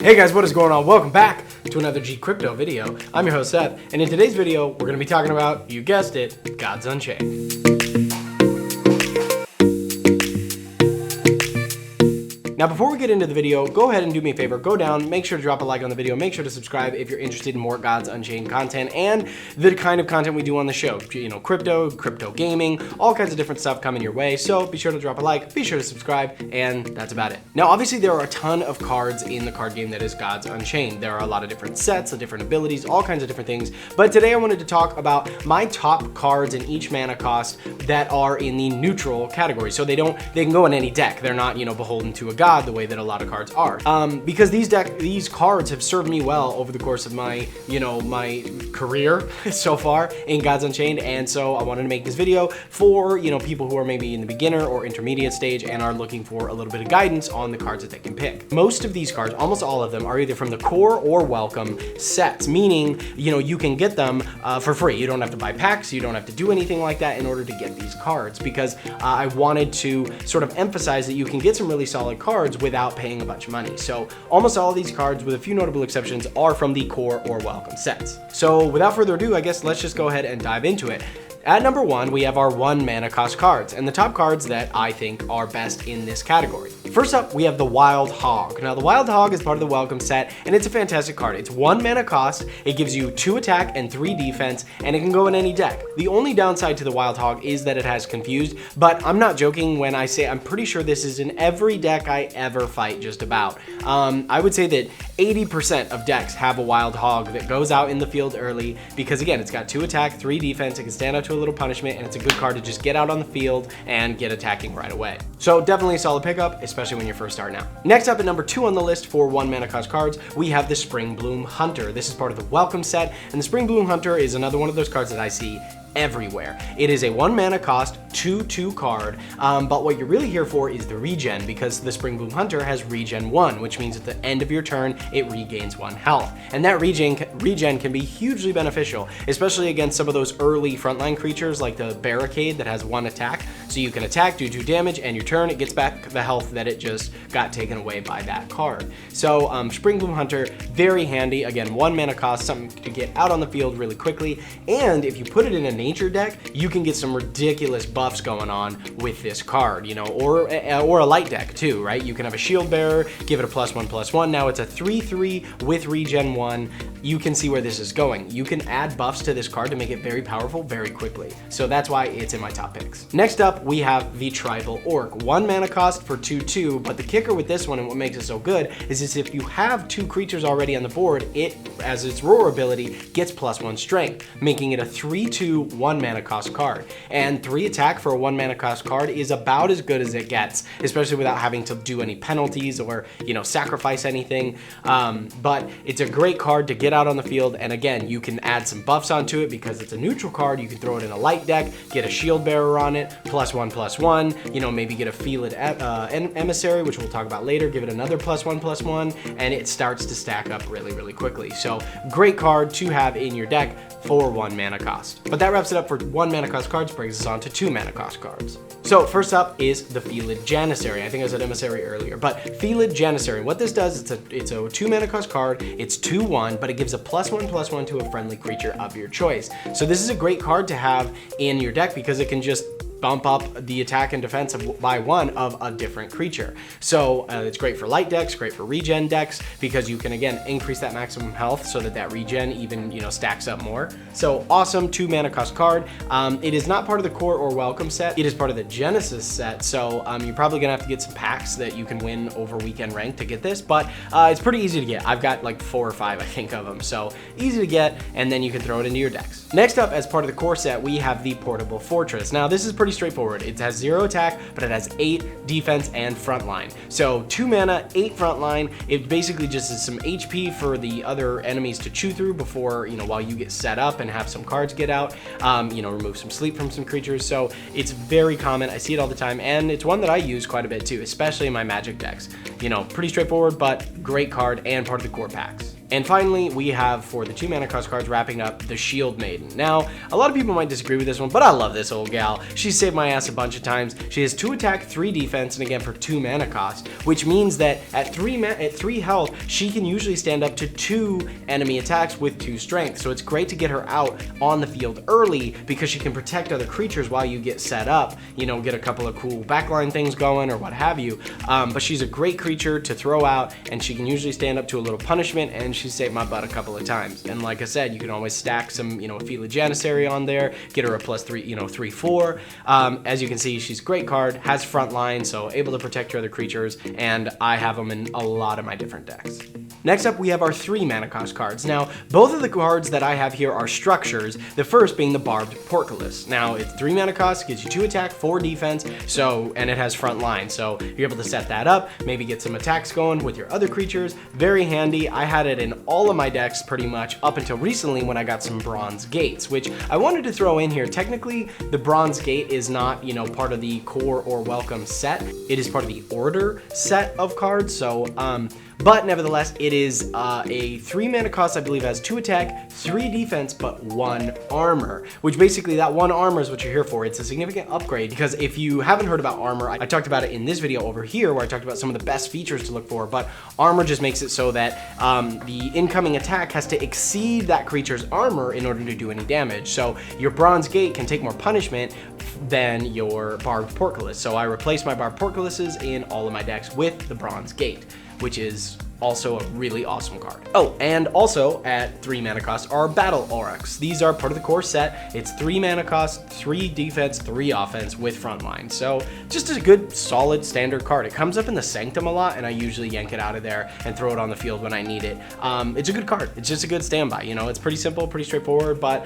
Hey guys, what is going on? Welcome back to another GCrypto video. I'm your host Seth, and in today's video, we're going to be talking about, you guessed it, Gods Unchained. Now, before we get into the video, go ahead and do me a favor. Go down, make sure to drop a like on the video, make sure to subscribe if you're interested in more Gods Unchained content and the kind of content we do on the show. You know, crypto gaming, all kinds of different stuff coming your way. So be sure to drop a like, be sure to subscribe, and that's about it. Now, obviously, there are a ton of cards in the card game that is Gods Unchained. There are a lot of different sets, of different abilities, all kinds of different things. But today I wanted to talk about my top cards in each mana cost that are in the neutral category. So they can go in any deck. They're not, beholden to a god the way that a lot of cards are, because these cards have served me well over the course of my my career so far in Gods Unchained, and so I wanted to make this video for people who are maybe in the beginner or intermediate stage and are looking for a little bit of guidance on the cards that they can pick. Most of these cards, almost all of them, are either from the core or welcome sets, meaning you can get them for free. You don't have to buy packs, you don't have to do anything like that in order to get these cards, because I wanted to sort of emphasize that you can get some really solid cards without paying a bunch of money. So almost all of these cards, with a few notable exceptions, are from the core or welcome sets. So without further ado, I guess let's just go ahead and dive into it. At number 1, we have our 1 mana cost cards, and the top cards that I think are best in this category. First up, we have the Wild Hog. Now, the Wild Hog is part of the welcome set, and it's a fantastic card. It's 1 mana cost, it gives you 2 attack and 3 defense, and it can go in any deck. The only downside to the Wild Hog is that it has Confused, but I'm not joking when I say I'm pretty sure this is in every deck I ever fight just about. I would say that 80% of decks have a Wild Hog that goes out in the field early, because again, it's got 2 attack, 3 defense, it can stand out to a little punishment, and it's a good card to just get out on the field and get attacking right away. So definitely a solid pickup, especially when you're first starting out. Next up at number 2 on the list for 1 mana cost cards, we have the Spring Bloom Hunter. This is part of the welcome set, and the Spring Bloom Hunter is another one of those cards that I see everywhere. It is a 1 mana cost 2/2 card, but what you're really here for is the regen, because the Spring Bloom Hunter has regen 1, which means at the end of your turn it regains 1 health, and that regen can be hugely beneficial, especially against some of those early frontline creatures like the Barricade that has 1 attack. So you can attack, do 2 damage, and your turn it gets back the health that it just got taken away by that card. So Spring Bloom Hunter, very handy. Again, 1 mana cost, something to get out on the field really quickly, and if you put it in a nature deck, you can get some ridiculous buffs going on with this card, or a light deck too, right? You can have a Shield Bearer, give it a +1/+1. Now it's a 3/3 with regen 1. You can see where this is going. You can add buffs to this card to make it very powerful very quickly. So that's why it's in my top picks. Next up, we have the Tribal Orc. 1 mana cost for 2/2, but the kicker with this one and what makes it so good is if you have 2 creatures already on the board, it, as its roar ability, gets +1 strength, making it a 3/2 1 mana cost card. And 3 attack for a 1 mana cost card is about as good as it gets, especially without having to do any penalties or sacrifice anything. But it's a great card to get out on the field, and again, you can add some buffs onto it because it's a neutral card. You can throw it in a light deck, get a Shield Bearer on it, +1/+1, maybe get a Feeled Emissary, which we'll talk about later, give it another +1/+1, and it starts to stack up really, really quickly. So great card to have in your deck for 1 mana cost. But that wraps it up for 1 mana cost cards, brings us on to 2 mana cost cards. So first up is the Feeled Janissary. I think I said Emissary earlier, but Feeled Janissary. What this does, it's a 2 mana cost card, it's 2/1, but it gives a +1/+1 to a friendly creature of your choice. So this is a great card to have in your deck because it can just bump up the attack and defense by 1 of a different creature. So it's great for light decks, great for regen decks, because you can again increase that maximum health so that regen even stacks up more. So awesome 2 mana cost card. It is not part of the core or welcome set. It is part of the Genesis set. So you're probably gonna have to get some packs that you can win over weekend rank to get this, but it's pretty easy to get. I've got like 4 or 5 I think of them, so easy to get, and then you can throw it into your decks. Next up, as part of the core set, we have the Portable Fortress. Now this is pretty straightforward. It has 0 attack, but it has 8 defense and frontline. So 2 mana, 8 frontline. It basically just is some HP for the other enemies to chew through before, while you get set up and have some cards get out, remove some sleep from some creatures. So it's very common. I see it all the time, and it's one that I use quite a bit too, especially in my Magic decks. Pretty straightforward, but great card and part of the core packs. And finally, we have, for the 2 mana cost cards, wrapping up the Shield Maiden. Now, a lot of people might disagree with this one, but I love this old gal. She's saved my ass a bunch of times. She has 2 attack, 3 defense, and again for 2 mana cost, which means that at 3 health, she can usually stand up to 2 enemy attacks with 2 strength. So it's great to get her out on the field early because she can protect other creatures while you get set up, you know, get a couple of cool backline things going or what have you. But she's a great creature to throw out, and she can usually stand up to a little punishment, and she saved my butt a couple of times. And like I said, you can always stack some, you know, Aphila Janissary on there, get her a +3, you know, 3/4. As you can see, she's a great card, has frontline, so able to protect your other creatures, and I have them in a lot of my different decks. Next up, we have our 3 mana cost cards. Now, both of the cards that I have here are structures, the first being the Barbed Portcullis. Now, it's 3 mana cost, gives you 2 attack, 4 defense, and it has front line, so you're able to set that up, maybe get some attacks going with your other creatures. Very handy. I had it in all of my decks pretty much up until recently when I got some Bronze Gates, which I wanted to throw in here. Technically, the Bronze Gate is not, you know, part of the core or welcome set. It is part of the order set of cards, so but nevertheless, it is a 3 mana cost, I believe, has 2 attack, 3 defense, but 1 armor, which basically that 1 armor is what you're here for. It's a significant upgrade because if you haven't heard about armor, I talked about it in this video over here where I talked about some of the best features to look for, but armor just makes it so that the incoming attack has to exceed that creature's armor in order to do any damage. So your Bronze Gate can take more punishment than your Barbed Portcullis. So I replaced my Barbed Portcullises in all of my decks with the Bronze Gate, which is also a really awesome card. Oh, and also at 3 mana cost are Battle Aurochs. These are part of the core set. It's 3 mana cost, 3 defense, 3 offense with frontline. So just a good, solid, standard card. It comes up in the Sanctum a lot, and I usually yank it out of there and throw it on the field when I need it. It's a good card. It's just a good standby. You know, it's pretty simple, pretty straightforward, but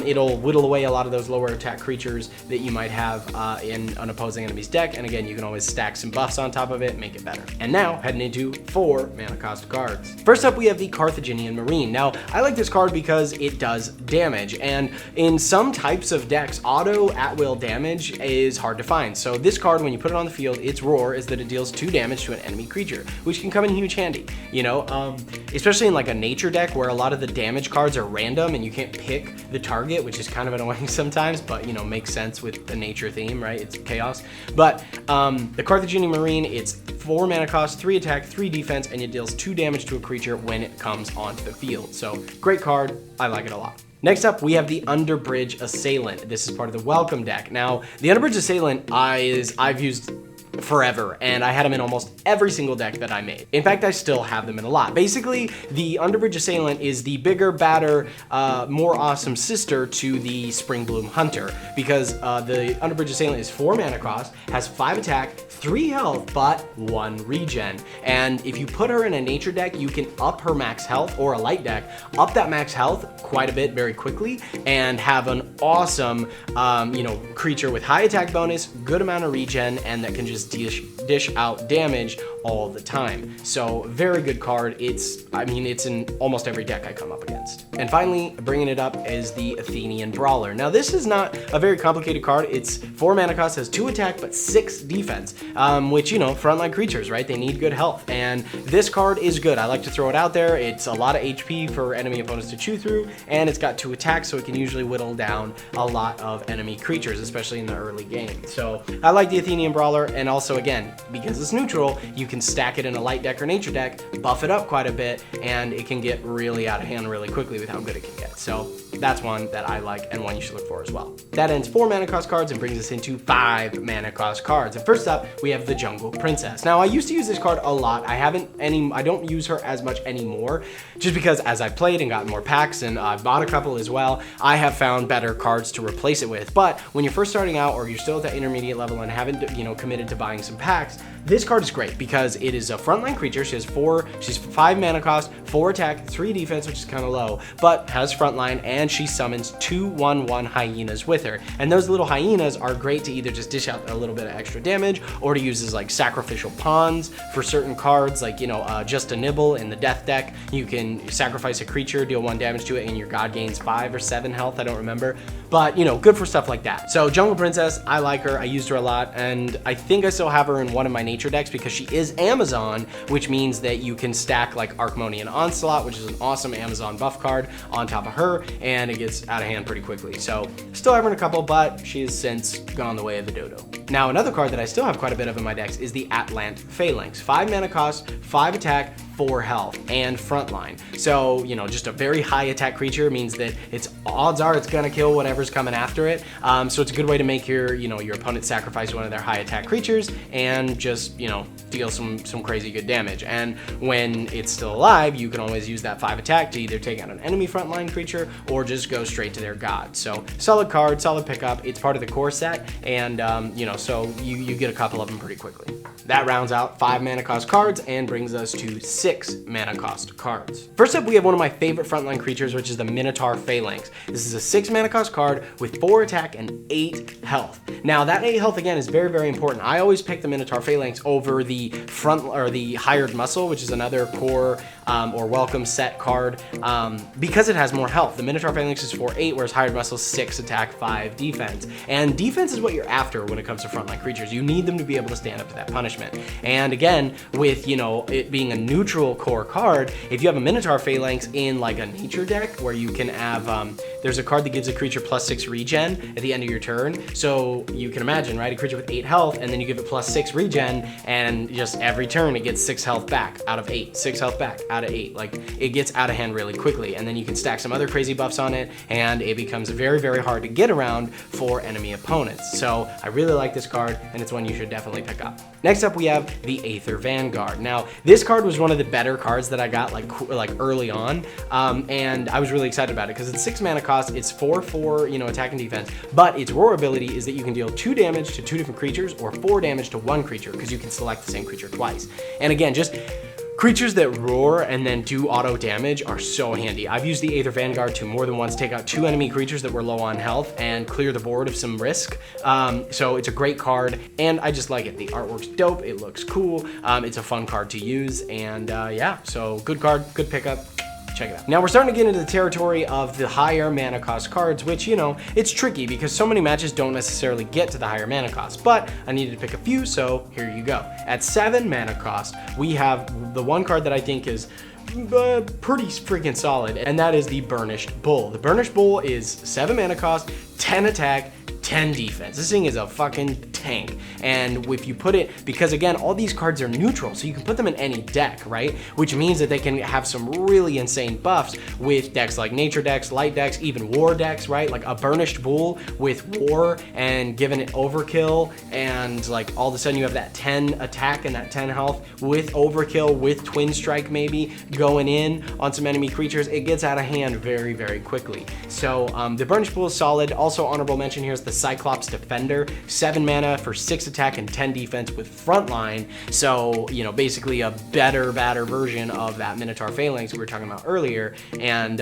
it'll whittle away a lot of those lower attack creatures that you might have in an opposing enemy's deck. And again, you can always stack some buffs on top of it, make it better. And now, heading into 4 mana cost cards. First up, we have the Carthaginian Marine. Now, I like this card because it does damage, and in some types of decks, auto at-will damage is hard to find. So this card, when you put it on the field, its roar is that it deals 2 damage to an enemy creature, which can come in huge handy, you know, especially in like a nature deck where a lot of the damage cards are random and you can't pick the target, which is kind of annoying sometimes, but you know, makes sense with the nature theme, right? It's chaos. But the Carthaginian Marine, it's 4 mana cost, 3 attack, 3 defense, and it deals 2 damage to a creature when it comes onto the field. So great card, I like it a lot. Next up, we have the Underbridge Assailant. This is part of the Welcome deck. Now, the Underbridge Assailant I've used forever, and I had them in almost every single deck that I made. In fact, I still have them in a lot. Basically, the Underbridge Assailant is the bigger, badder, more awesome sister to the Springbloom Hunter, because the Underbridge Assailant is 4 mana cost, has 5 attack, 3 health, but 1 regen. And if you put her in a nature deck, you can up her max health, or a light deck, up that max health quite a bit very quickly, and have an awesome, you know, creature with high attack bonus, good amount of regen, and that can just dish out damage all the time. So very good card. I mean, it's in almost every deck I come up against. And finally, bringing it up is the Athenian Brawler. Now, this is not a very complicated card. It's 4 mana cost, has 2 attack, but 6 defense, which, you know, frontline creatures, right? They need good health. And this card is good. I like to throw it out there. It's a lot of HP for enemy opponents to chew through, and it's got 2 attacks, so it can usually whittle down a lot of enemy creatures, especially in the early game. So I like the Athenian Brawler, and also, again, because it's neutral, you can stack it in a light deck or nature deck, buff it up quite a bit, and it can get really out of hand really quickly with how good it can get. So that's one that I like and one you should look for as well. That ends 4 mana cost cards and brings us into 5 mana cost cards. And first up, we have the Jungle Princess. Now, I used to use this card a lot. I don't use her as much anymore, just because as I've played and gotten more packs, and I've bought a couple as well, I have found better cards to replace it with. But when you're first starting out, or you're still at that intermediate level and haven't, you know, committed to buying some packs, this card is great because it is a frontline creature. She's 5 mana cost, 4 attack, 3 defense, which is kind of low, but has frontline, and she summons 2 1/1 hyenas with her. And those little hyenas are great to either just dish out a little bit of extra damage, or to use as like sacrificial pawns for certain cards, like, you know, Just a Nibble in the death deck. You can sacrifice a creature, deal 1 damage to it, and your god gains 5 or 7 health, I don't remember. But, you know, good for stuff like that. So Jungle Princess, I like her. I used her a lot, and I think I still have her in one of my nature decks because she is Amazon, which means that you can stack like Arcmonian Onslaught, which is an awesome Amazon buff card on top of her, and it gets out of hand pretty quickly. So still having a couple, but she's since gone the way of the dodo. Now another card that I still have quite a bit of in my decks is the Atlant Phalanx. 5 mana cost, 5 attack, 4 health, and frontline. So, you know, just a very high attack creature means that its odds are it's gonna kill whatever's coming after it. So it's a good way to make your, you know, your opponent sacrifice one of their high attack creatures and just, you know, deal some crazy good damage. And when it's still alive, you can always use that 5 attack to either take out an enemy frontline creature or just go straight to their god. So solid card, solid pickup. It's part of the core set, and you know, so you get a couple of them pretty quickly. That rounds out 5 mana cost cards and brings us to 6 mana cost cards. First up, we have one of my favorite frontline creatures, which is the Minotaur Phalanx. This is a 6 mana cost card with 4 attack and 8 health. Now that 8 health again is very, very important. I always pick the Minotaur Phalanx over the Hired Muscle, which is another core or welcome set card, because it has more health. The Minotaur Phalanx is 4/8, whereas Hired Muscle 6 attack, 5 defense. And defense is what you're after when it comes to frontline creatures. You need them to be able to stand up to that punishment. And again, with, you know, it being a neutral core card, if you have a Minotaur Phalanx in like a nature deck where you can have, there's a card that gives a creature +6 regen at the end of your turn. So you can imagine, right? A creature with 8 health, and then you give it +6 regen, and just every turn it gets 6 health back out of 8, 6 health back out of 8. Like, it gets out of hand really quickly, and then you can stack some other crazy buffs on it, and it becomes very, very hard to get around for enemy opponents. So I really like this card, and it's one you should definitely pick up. Next up, we have the Aether Vanguard. Now, this card was one of the better cards that I got like early on, and I was really excited about it because it's 6 mana cost, it's 4/4, you know, attack and defense, but its roar ability is that you can deal 2 damage to 2 different creatures or 4 damage to 1 creature because you can select the same creature twice. And again, just creatures that roar and then do auto damage are so handy. I've used the Aether Vanguard to more than once take out 2 enemy creatures that were low on health and clear the board of some risk. So it's a great card, and I just like it. The artwork's dope, it looks cool, it's a fun card to use, and yeah, so good card, good pickup. Check it out. Now we're starting to get into the territory of the higher mana cost cards, which, you know, it's tricky because so many matches don't necessarily get to the higher mana cost, but I needed to pick a few, so here you go. At 7 mana cost, we have the one card that I think is pretty freaking solid, and that is the Burnished Bull. The Burnished Bull is 7 mana cost, 10 attack, 10 defense. This thing is a fucking tank. And if you put it, because again, all these cards are neutral, so you can put them in any deck, right? Which means that they can have some really insane buffs with decks like nature decks, light decks, even war decks, right? Like a Burnished Bull with war and giving it overkill, and like all of a sudden you have that 10 attack and that 10 health with overkill, with twin strike maybe going in on some enemy creatures. It gets out of hand very, very quickly. So the Burnished Bull is solid. Also honorable mention here is the Cyclops Defender, 7 mana for 6 attack and 10 defense with frontline. So, you know, basically a better version of that Minotaur Phalanx we were talking about earlier. And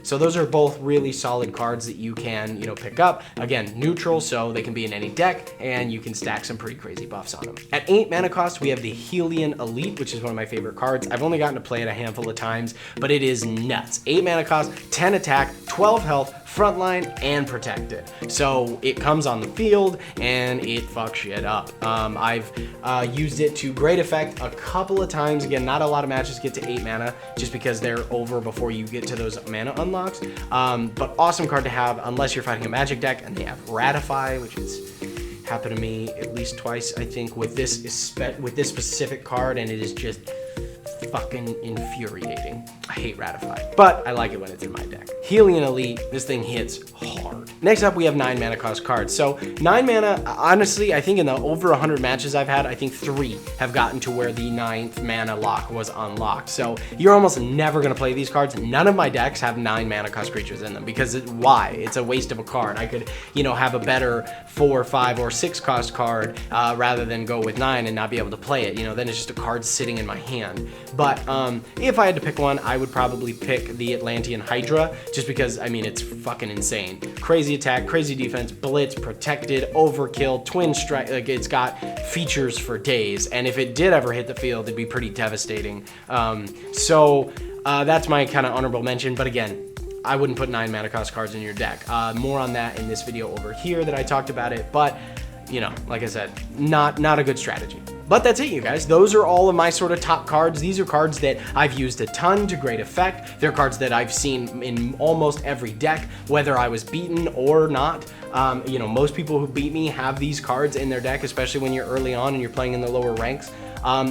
so those are both really solid cards that you can, you know, pick up. Again, neutral, so they can be in any deck, and you can stack some pretty crazy buffs on them. At 8 mana cost, we have the Helion Elite, which is one of my favorite cards. I've only gotten to play it a handful of times, but it is nuts. 8 mana cost, 10 attack, 12 health, frontline, and protected. So it comes on the field and it fucks shit up. I've used it to great effect a couple of times. Again, not a lot of matches get to 8 mana just because they're over before you get to those mana unlocks. But awesome card to have unless you're fighting a Magic deck, and they have Ratify, which has happened to me at least twice, I think, with this specific card, and it is just fucking infuriating. I hate Ratify, but I like it when it's in my deck. Helion Elite, this thing hits hard. Next up, we have 9 mana cost cards. So 9 mana, honestly, I think in the over 100 matches I've had, I think 3 have gotten to where the 9th mana lock was unlocked. So you're almost never gonna play these cards. None of my decks have 9 mana cost creatures in them because why? It's a waste of a card. I could, you know, have a better 4, 5, or 6 cost card rather than go with 9 and not be able to play it. You know, then it's just a card sitting in my hand. But if I had to pick one, I would probably pick the Atlantean Hydra, just because, I mean, it's fucking insane. Crazy attack, crazy defense, blitz, protected, overkill, twin strike. Like, it's got features for days, and if it did ever hit the field, it'd be pretty devastating. So that's my kind of honorable mention, but again, I wouldn't put 9 mana cost cards in your deck. More on that in this video over here that I talked about it, but, you know, like I said, not a good strategy. But that's it, you guys. Those are all of my sort of top cards. These are cards that I've used a ton to great effect. They're cards that I've seen in almost every deck, whether I was beaten or not. You know, most people who beat me have these cards in their deck, especially when you're early on and you're playing in the lower ranks.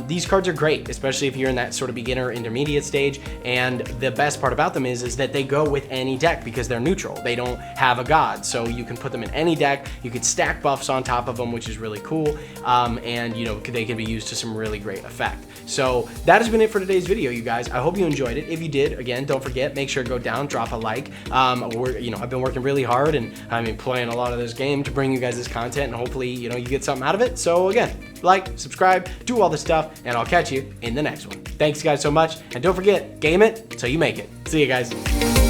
These cards are great, especially if you're in that sort of beginner intermediate stage. And the best part about them is that they go with any deck because they're neutral. They don't have a god, so you can put them in any deck. You could stack buffs on top of them, which is really cool. And you know, they can be used to some really great effect. So that has been it for today's video, you guys. I hope you enjoyed it. If you did, again, don't forget, make sure to go down, drop a like. You know, I've been working really hard, and I've been playing a lot of this game to bring you guys this content, and hopefully, you know, you get something out of it. So again, like, subscribe, do all this stuff, and I'll catch you in the next one. Thanks guys so much, and don't forget, game it till you make it. See you guys.